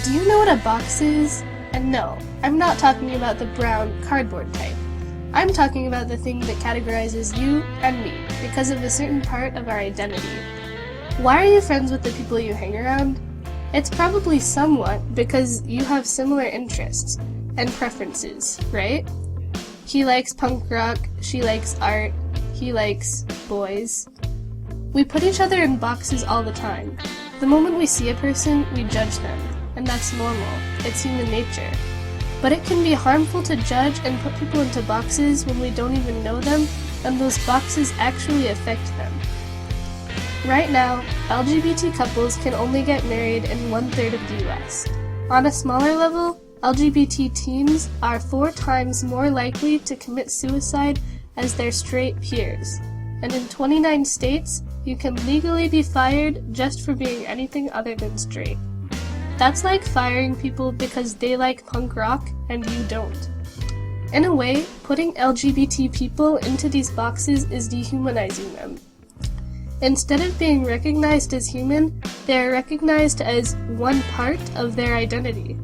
Do you know what a box is? And no, I'm not talking about the brown cardboard type. I'm talking about the thing that categorizes you and me because of a certain part of our identity. Why are you friends with the people you hang around? It's probably somewhat because you have similar interests and preferences, right? He likes punk rock, she likes art, he likes boys. We put each other in boxes all the time. The moment we see a person, we judge them, and that's normal. It's human nature. But it can be harmful to judge and put people into boxes when we don't even know them, and those boxes actually affect them. Right now, LGBT couples can only get married in 1/3 of the US. On a smaller level, LGBT teens are 4 times more likely to commit suicide as their straight peers. And in 29 states, you can legally be fired just for being anything other than straight. That's like firing people because they like punk rock and you don't. In a way, putting LGBT people into these boxes is dehumanizing them. Instead of being recognized as human, they are recognized as one part of their identity.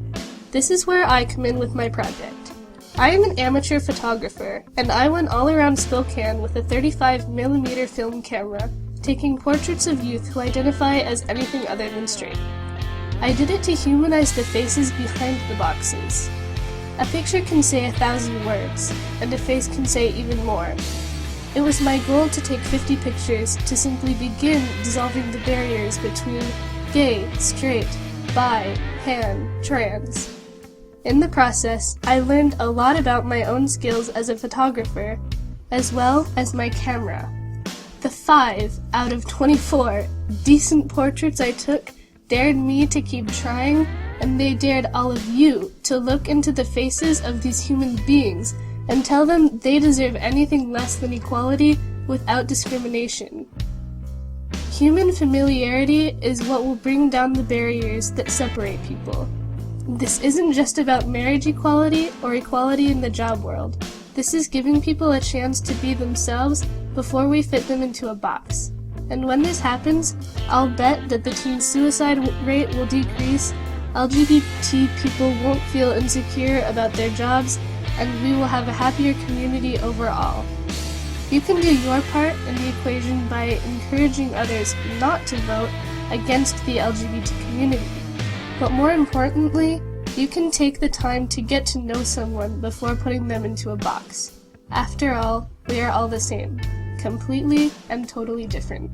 This is where I come in with my project. I am an amateur photographer, and I went all around Spokane with a 35mm film camera, taking portraits of youth who identify as anything other than straight. I did it to humanize the faces behind the boxes. A picture can say 1,000 words, and a face can say even more. It was my goal to take 50 pictures to simply begin dissolving the barriers between gay, straight, bi, pan, trans. In the process, I learned a lot about my own skills as a photographer, as well as my camera. The 5 out of 24 decent portraits I took dared me to keep trying, and they dared all of you to look into the faces of these human beings and tell them they deserve anything less than equality without discrimination. Human familiarity is what will bring down the barriers that separate people. This isn't just about marriage equality or equality in the job world. This is giving people a chance to be themselves before we fit them into a box. And when this happens, I'll bet that the teen suicide rate will decrease, LGBT people won't feel insecure about their jobs, and we will have a happier community overall. You can do your part in the equation by encouraging others not to vote against the LGBT community. But more importantly, you can take the time to get to know someone before putting them into a box. After all, we are all the same, completely and totally different.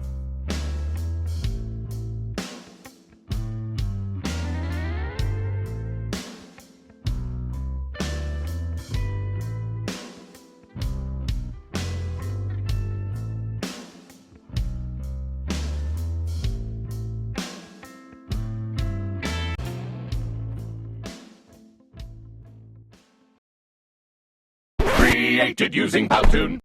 Created using Powtoon.